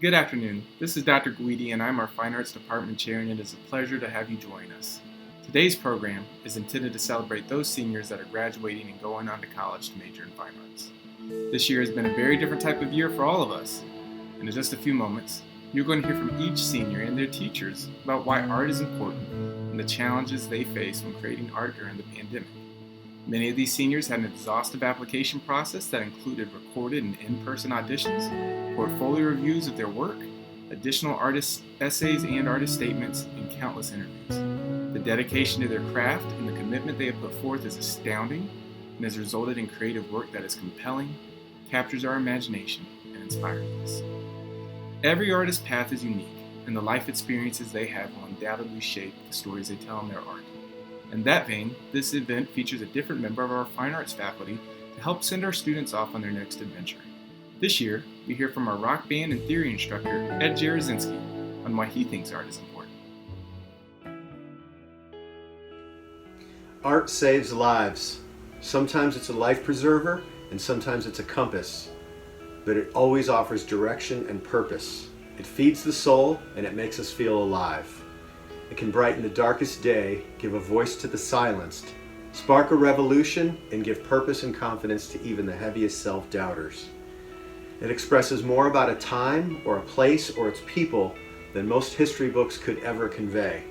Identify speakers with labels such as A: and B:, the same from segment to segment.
A: Good afternoon. This is Dr. Guidi, and I'm our Fine Arts Department Chair, and it is a pleasure to have you join us. Today's program is intended to celebrate those seniors that are graduating and going on to college to major in fine arts. This year has been a very different type of year for all of us, and in just a few moments, you're going to hear from each senior and their teachers about why art is important and the challenges they face when creating art during the pandemic. Many of these seniors had an exhaustive application process that included recorded and in-person auditions, portfolio reviews of their work, additional artist essays and artist statements, and countless interviews. The dedication to their craft and the commitment they have put forth is astounding and has resulted in creative work that is compelling, captures our imagination, and inspires us. Every artist's path is unique, and the life experiences they have will undoubtedly shape the stories they tell in their art. In that vein, this event features a different member of our fine arts faculty to help send our students off on their next adventure. This year, we hear from our rock band and theory instructor, Ed Jarozinski, on why he thinks art is important.
B: Art saves lives. Sometimes it's a life preserver, and sometimes it's a compass. But it always offers direction and purpose. It feeds the soul, and it makes us feel alive. It can brighten the darkest day, give a voice to the silenced, spark a revolution, and give purpose and confidence to even the heaviest self-doubters. It expresses more about a time or a place or its people than most history books could ever convey.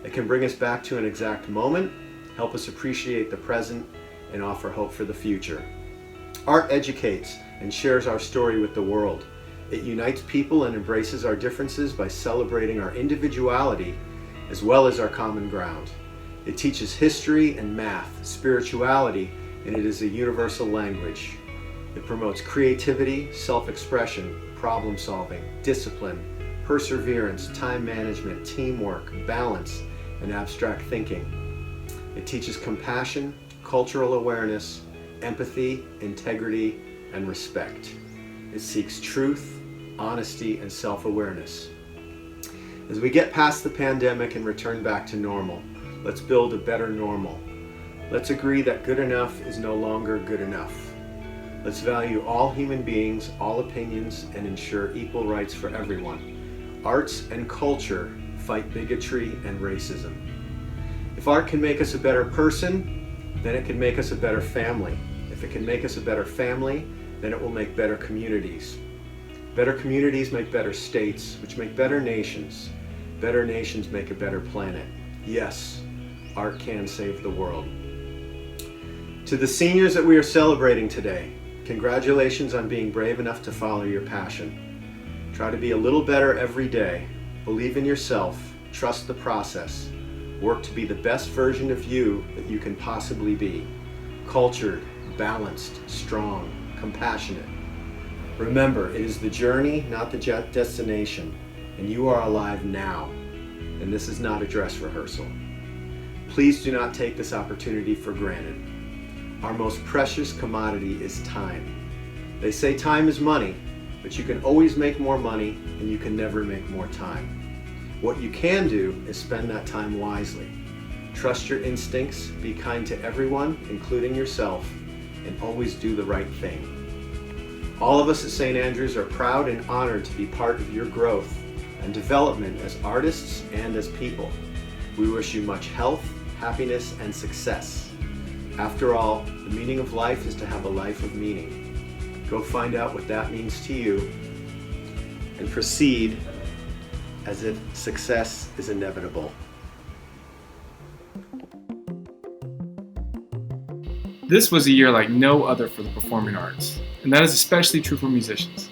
B: It can bring us back to an exact moment, help us appreciate the present, and offer hope for the future. Art educates and shares our story with the world. It unites people and embraces our differences by celebrating our individuality as well as our common ground. It teaches history and math, spirituality, and it is a universal language. It promotes creativity, self-expression, problem solving, discipline, perseverance, time management, teamwork, balance, and abstract thinking. It teaches compassion, cultural awareness, empathy, integrity, and respect. It seeks truth, honesty, and self-awareness. As we get past the pandemic and return back to normal, let's build a better normal. Let's agree that good enough is no longer good enough. Let's value all human beings, all opinions, and ensure equal rights for everyone. Arts and culture fight bigotry and racism. If art can make us a better person, then it can make us a better family. If it can make us a better family, then it will make better communities. Better communities make better states, which make better nations. Better nations make a better planet. Yes, art can save the world. To the seniors that we are celebrating today, congratulations on being brave enough to follow your passion. Try to be a little better every day. Believe in yourself. Trust the process. Work to be the best version of you that you can possibly be. Cultured, balanced, strong, compassionate. Remember, it is the journey, not the destination, and you are alive now, and this is not a dress rehearsal. Please do not take this opportunity for granted. Our most precious commodity is time. They say time is money, but you can always make more money, and you can never make more time. What you can do is spend that time wisely. Trust your instincts, be kind to everyone, including yourself, and always do the right thing. All of us at St. Andrews are proud and honored to be part of your growth and development as artists and as people. We wish you much health, happiness, and success. After all, the meaning of life is to have a life of meaning. Go find out what that means to you and proceed as if success is inevitable.
A: This was a year like no other for the performing arts, and that is especially true for musicians.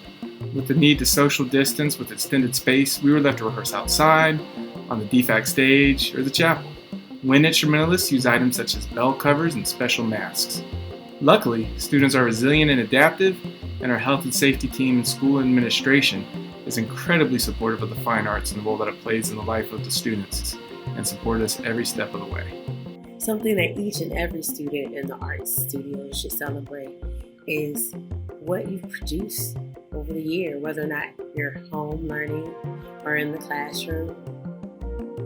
A: With the need to social distance with extended space, we were left to rehearse outside, on the DFAC stage, or the chapel. Wind instrumentalists use items such as bell covers and special masks. Luckily, students are resilient and adaptive, and our health and safety team and school administration is incredibly supportive of the fine arts and the role that it plays in the life of the students, and support us every step of the way.
C: Something that each and every student in the arts studio should celebrate is what you've produced over the year, whether or not you're home learning or in the classroom.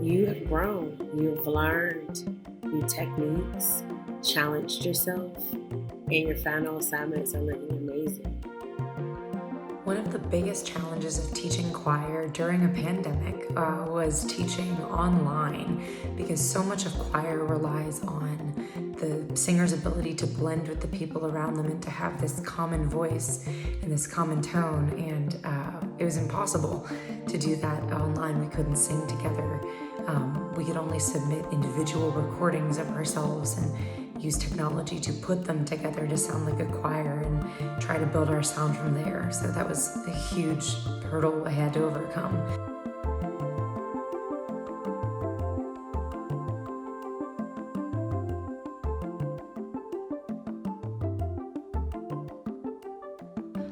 C: You have grown, you have learned new techniques, challenged yourself, and your final assignments are looking amazing.
D: One of the biggest challenges of teaching choir during a pandemic was teaching online, because so much of choir relies on the singer's ability to blend with the people around them and to have this common voice and this common tone, and it was impossible to do that online. We couldn't sing together. We could only submit individual recordings of ourselves and use technology to put them together to sound like a choir and try to build our sound from there. So that was a huge hurdle I had to overcome.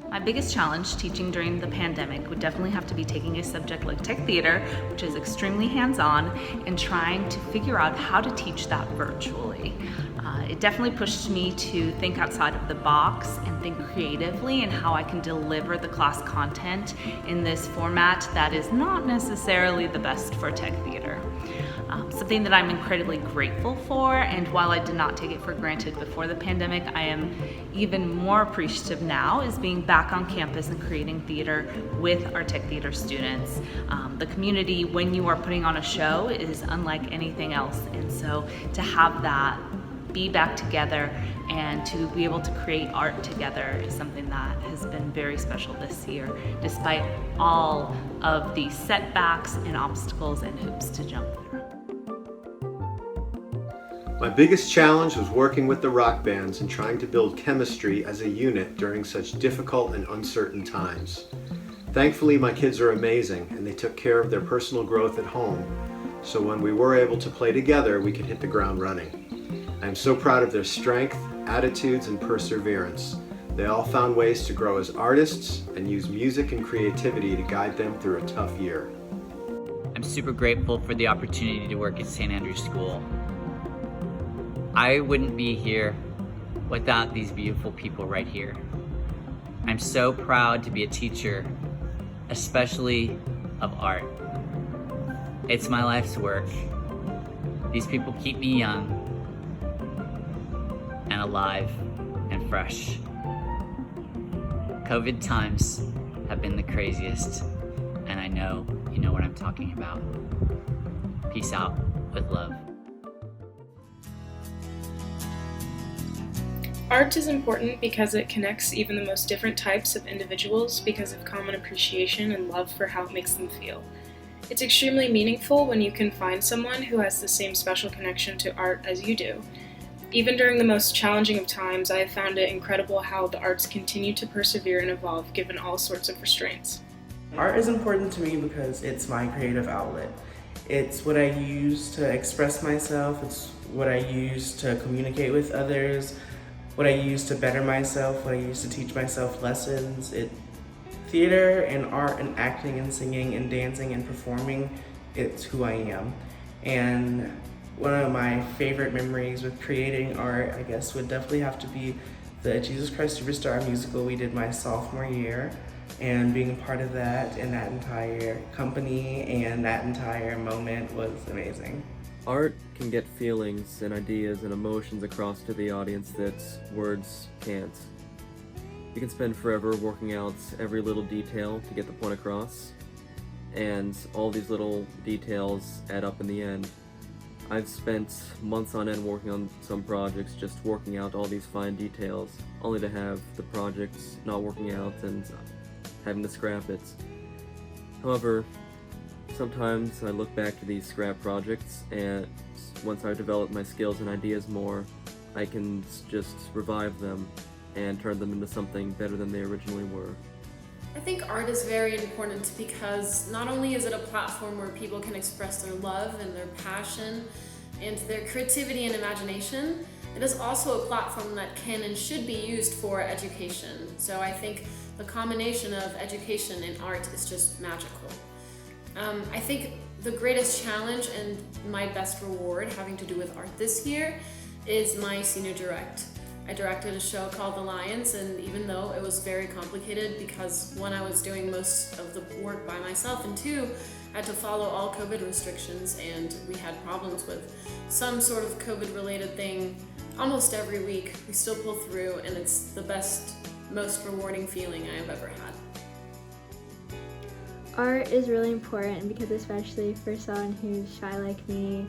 E: My biggest challenge teaching during the pandemic would definitely have to be taking a subject like tech theater, which is extremely hands-on, and trying to figure out how to teach that virtually. It definitely pushed me to think outside of the box and think creatively in how I can deliver the class content in this format that is not necessarily the best for tech theater. Something that I'm incredibly grateful for, and while I did not take it for granted before the pandemic, I am even more appreciative now, is being back on campus and creating theater with our tech theater students. The community, when you are putting on a show, is unlike anything else, and so to have that be back together and to be able to create art together is something that has been very special this year, despite all of the setbacks and obstacles and hoops to jump through.
B: My biggest challenge was working with the rock bands and trying to build chemistry as a unit during such difficult and uncertain times. Thankfully, my kids are amazing and they took care of their personal growth at home, so when we were able to play together, we could hit the ground running. I am so proud of their strength, attitudes, and perseverance. They all found ways to grow as artists and use music and creativity to guide them through a tough year.
F: I'm super grateful for the opportunity to work at St. Andrew's School. I wouldn't be here without these beautiful people right here. I'm so proud to be a teacher, especially of art. It's my life's work. These people keep me young and alive and fresh. COVID times have been the craziest, and I know you know what I'm talking about. Peace out with love.
G: Art is important because it connects even the most different types of individuals because of common appreciation and love for how it makes them feel. It's extremely meaningful when you can find someone who has the same special connection to art as you do. Even during the most challenging of times, I have found it incredible how the arts continue to persevere and evolve given all sorts of restraints.
H: Art is important to me because it's my creative outlet. It's what I use to express myself, it's what I use to communicate with others, what I use to better myself, what I use to teach myself lessons. Theater and art and acting and singing and dancing and performing, it's who I am. And one of my favorite memories with creating art, I guess, would definitely have to be the Jesus Christ Superstar musical we did my sophomore year, and being a part of that and that entire company and that entire moment was amazing.
I: Art can get feelings and ideas and emotions across to the audience that words can't. You can spend forever working out every little detail to get the point across, and all these little details add up in the end. I've spent months on end working on some projects, just working out all these fine details, only to have the project not working out and having to scrap it. However, sometimes I look back to these scrap projects, and once I've developed my skills and ideas more, I can just revive them and turn them into something better than they originally were.
J: I think art is very important because not only is it a platform where people can express their love and their passion and their creativity and imagination, it is also a platform that can and should be used for education. So I think the combination of education and art is just magical. I think the greatest challenge and my best reward having to do with art this year is my senior direct. I directed a show called The Lions, and even though it was very complicated because one, I was doing most of the work by myself, and two, I had to follow all COVID restrictions, and we had problems with some sort of COVID related thing almost every week, we still pull through, and it's the best, most rewarding feeling I have ever had.
K: Art is really important because especially for someone who's shy like me,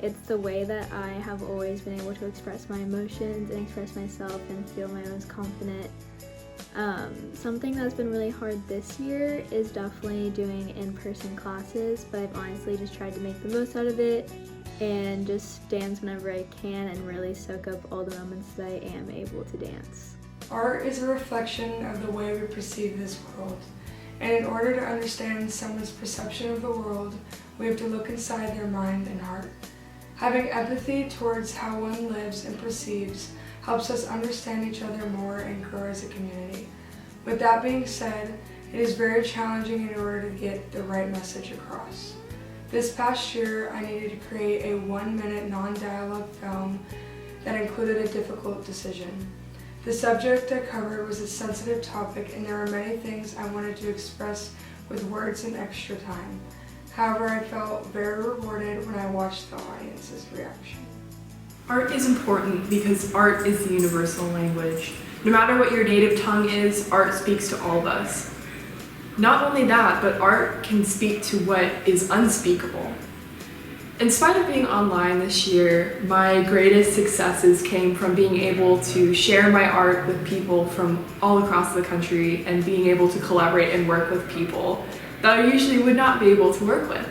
K: it's the way that I have always been able to express my emotions and express myself and feel my most confident. Something that's been really hard this year is definitely doing in-person classes, but I've honestly just tried to make the most out of it and just dance whenever I can and really soak up all the moments that I am able to dance.
L: Art is a reflection of the way we perceive this world. And in order to understand someone's perception of the world, we have to look inside their mind and heart. Having empathy towards how one lives and perceives helps us understand each other more and grow as a community. With that being said, it is very challenging in order to get the right message across. This past year, I needed to create a 1-minute non-dialogue film that included a difficult decision. The subject I covered was a sensitive topic and there were many things I wanted to express with words and extra time. However, I felt very rewarded when I watched the audience's reaction.
M: Art is important because art is the universal language. No matter what your native tongue is, art speaks to all of us. Not only that, but art can speak to what is unspeakable. In spite of being online this year, my greatest successes came from being able to share my art with people from all across the country and being able to collaborate and work with people that I usually would not be able to work with.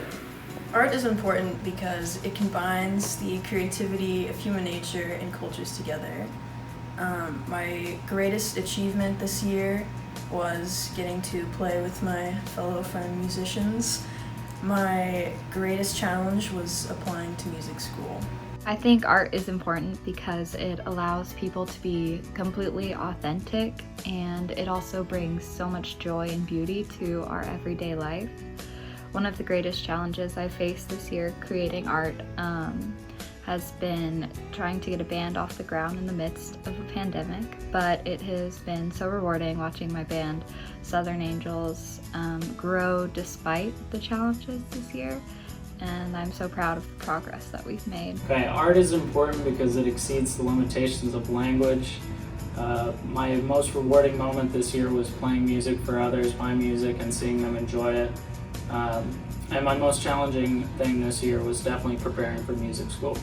N: Art is important because it combines the creativity of human nature and cultures together. My greatest achievement this year was getting to play with my fellow friend musicians. My greatest challenge was applying to music school.
O: I think art is important because it allows people to be completely authentic, and it also brings so much joy and beauty to our everyday life. One of the greatest challenges I faced this year creating art has been trying to get a band off the ground in the midst of a pandemic, but it has been so rewarding watching my band Southern Angels grow despite the challenges this year, and I'm so proud of the progress that we've made.
P: Okay, art is important because it exceeds the limitations of language. My most rewarding moment this year was playing music for others, my music, and seeing them enjoy it. And my most challenging thing this year was definitely preparing for music school.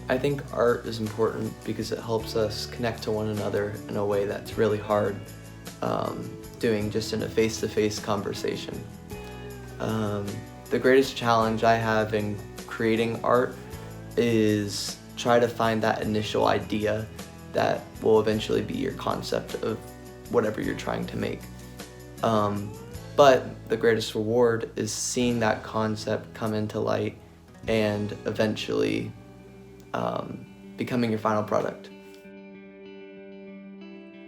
Q: I think art is important because it helps us connect to one another in a way that's really hard doing just in a face-to-face conversation. The greatest challenge I have in creating art is try to find that initial idea that will eventually be your concept of whatever you're trying to make. But the greatest reward is seeing that concept come into light and eventually becoming your final product.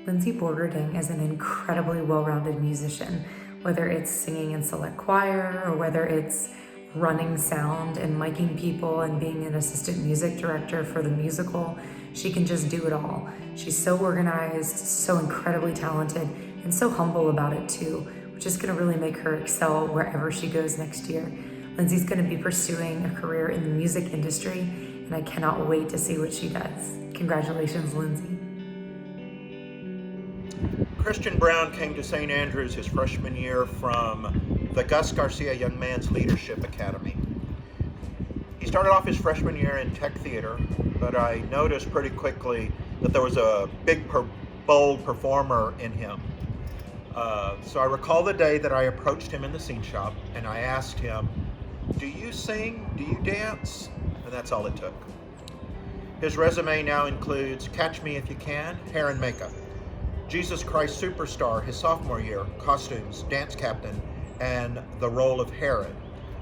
D: Lindsay Borgerding is an incredibly well-rounded musician, whether it's singing in select choir or whether it's running sound and miking people and being an assistant music director for the musical. She can just do it all. She's so organized, so incredibly talented, and so humble about it too, which is gonna really make her excel wherever she goes next year. Lindsay's gonna be pursuing a career in the music industry, and I cannot wait to see what she does. Congratulations, Lindsay.
R: Christian Brown came to St. Andrews his freshman year from the Gus Garcia Young Man's Leadership Academy. He started off his freshman year in tech theater, but I noticed pretty quickly that there was a big, bold performer in him. So I recall the day that I approached him in the scene shop and I asked him, "Do you sing? Do you dance?" And that's all it took. His resume now includes Catch Me If You Can, hair and makeup, Jesus Christ Superstar his sophomore year, costumes, dance captain, and the role of Herod.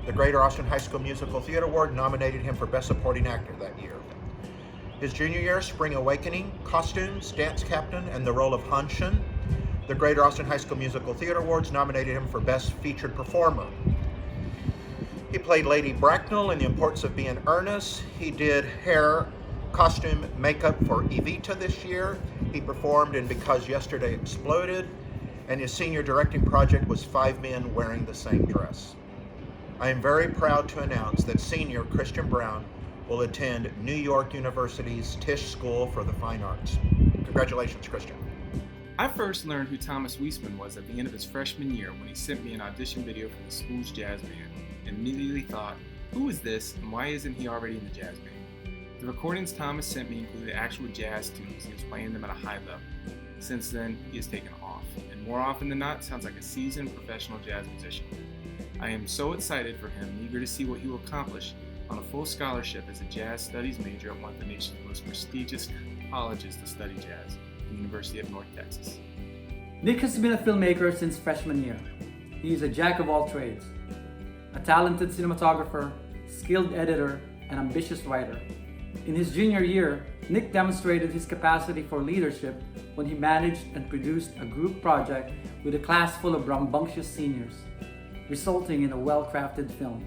R: The Greater Austin High School Musical Theater Award nominated him for Best Supporting Actor that year. His junior year, Spring Awakening, costumes, dance captain, and the role of Hanshin. The Greater Austin High School Musical Theater Awards nominated him for Best Featured Performer. He played Lady Bracknell in The Importance of Being Earnest. He did hair, costume, makeup for Evita this year. He performed in Because Yesterday Exploded, and his senior directing project was 5 Men Wearing the Same Dress. I am very proud to announce that senior Christian Brown will attend New York University's Tisch School for the Fine Arts. Congratulations, Christian.
A: I first learned who Thomas Weisman was at the end of his freshman year when he sent me an audition video for the school's jazz band, and immediately thought, who is this and why isn't he already in the jazz band? The recordings Thomas sent me included actual jazz tunes. He was playing them at a high level. Since then, he has taken off, and more often than not, sounds like a seasoned professional jazz musician. I am so excited for him and eager to see what he will accomplish on a full scholarship as a jazz studies major at one of the nation's most prestigious colleges to study jazz, the University of North Texas.
S: Nick has been a filmmaker since freshman year. He is a jack of all trades, a talented cinematographer, skilled editor, and ambitious writer. In his junior year, Nick demonstrated his capacity for leadership when he managed and produced a group project with a class full of rambunctious seniors, resulting in a well-crafted film.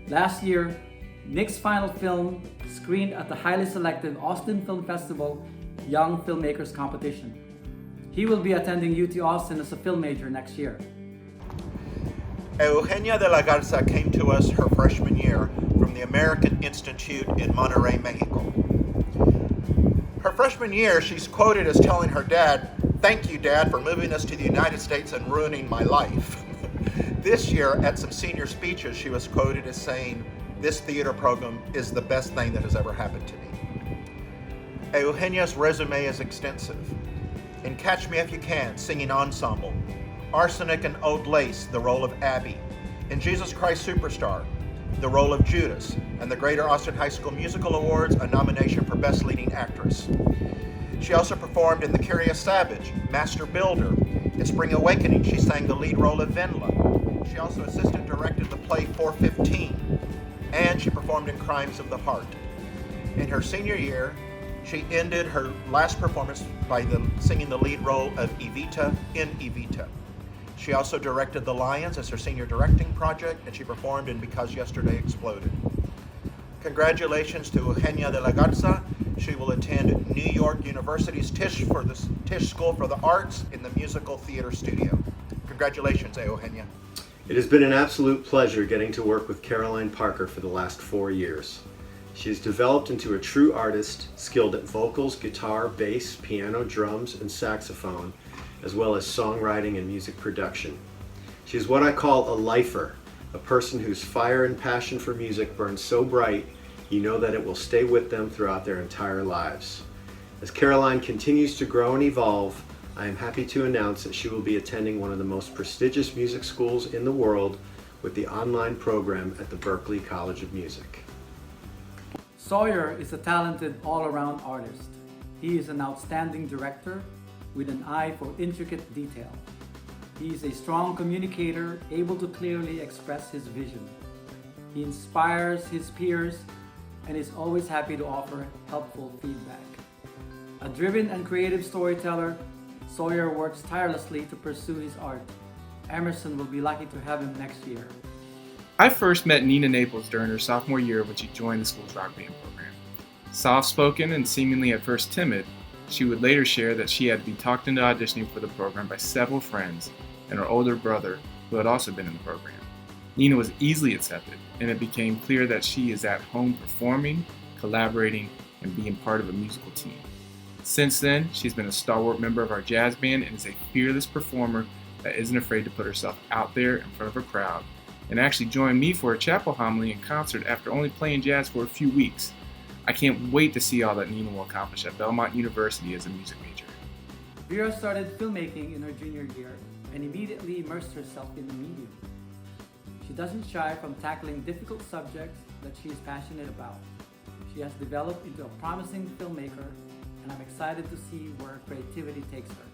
S: Last year, Nick's final film screened at the highly selective Austin Film Festival Young Filmmakers Competition. He will be attending UT Austin as a film major next year.
R: Eugenia de la Garza came to us her freshman year from the American Institute in Monterrey, Mexico. Her freshman year, she's quoted as telling her dad, "Thank you, Dad, for moving us to the United States and ruining my life." This year, at some senior speeches, she was quoted as saying, "This theater program is the best thing that has ever happened to me." Eugenia's resume is extensive. In Catch Me If You Can, singing ensemble. Arsenic and Old Lace, the role of Abby. In Jesus Christ Superstar, the role of Judas. And the Greater Austin High School Musical Awards, a nomination for Best Leading Actress. She also performed in The Curious Savage, Master Builder. In Spring Awakening, she sang the lead role of Venla. She also assistant directed the play 415. And she performed in Crimes of the Heart. In her senior year, she ended her last performance by singing the lead role of Evita in Evita. She also directed The Lions as her senior directing project, and she performed in Because Yesterday Exploded. Congratulations to Eugenia de la Garza. She will attend New York University's Tisch School for the Arts in the musical theater studio. Congratulations, Eugenia.
B: It has been an absolute pleasure getting to work with Caroline Parker for the last 4 years. She has developed into a true artist, skilled at vocals, guitar, bass, piano, drums, and saxophone, as well as songwriting and music production. She is what I call a lifer, a person whose fire and passion for music burns so bright, you know that it will stay with them throughout their entire lives. As Caroline continues to grow and evolve, I am happy to announce that she will be attending one of the most prestigious music schools in the world with the online program at the Berklee College of Music.
S: Sawyer is a talented all-around artist. He is an outstanding director with an eye for intricate detail. He is a strong communicator, able to clearly express his vision. He inspires his peers and is always happy to offer helpful feedback. A driven and creative storyteller, Sawyer works tirelessly to pursue his art. Emerson will be lucky to have him next year.
A: I first met Nina Naples during her sophomore year when she joined the school's rock band program. Soft-spoken and seemingly at first timid, she would later share that she had to be talked into auditioning for the program by several friends and her older brother, who had also been in the program. Nina was easily accepted, and it became clear that she is at home performing, collaborating, and being part of a musical team. Since then, she's been a stalwart member of our jazz band and is a fearless performer that isn't afraid to put herself out there in front of a crowd, and actually joined me for a chapel homily and concert after only playing jazz for a few weeks. I can't wait to see all that Nina will accomplish at Belmont University as a music major.
S: Vera started filmmaking in her junior year and immediately immersed herself in the medium. She doesn't shy from tackling difficult subjects that she is passionate about. She has developed into a promising filmmaker, and I'm excited to see where her creativity takes her.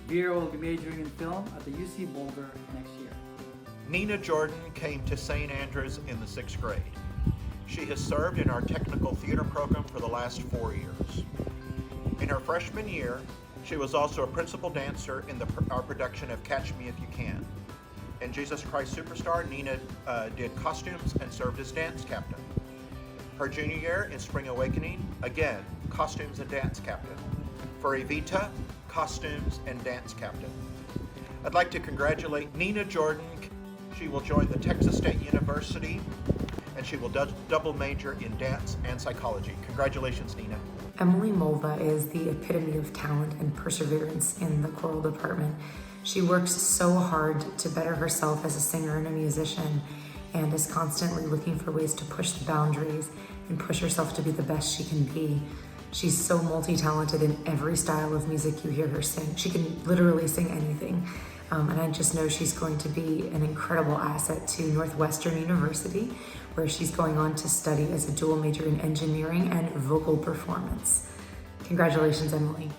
S: Vera will be majoring in film at the UC Boulder next year.
R: Nina Jordan came to St. Andrews in the 6th grade. She has served in our technical theater program for the last 4 years. In her freshman year, she was also a principal dancer in our production of Catch Me If You Can. In Jesus Christ Superstar, Nina did costumes and served as dance captain. Her junior year in Spring Awakening, again, costumes and dance captain. For Evita, costumes and dance captain. I'd like to congratulate Nina Jordan. She will join the Texas State University, and she will double major in dance and psychology. Congratulations, Nina.
D: Emily Mulva is the epitome of talent and perseverance in the choral department. She works so hard to better herself as a singer and a musician, and is constantly looking for ways to push the boundaries and push herself to be the best she can be. She's so multi-talented in every style of music you hear her sing. She can literally sing anything. And I just know she's going to be an incredible asset to Northwestern University, where she's going on to study as a dual major in engineering and vocal performance. Congratulations, Emily.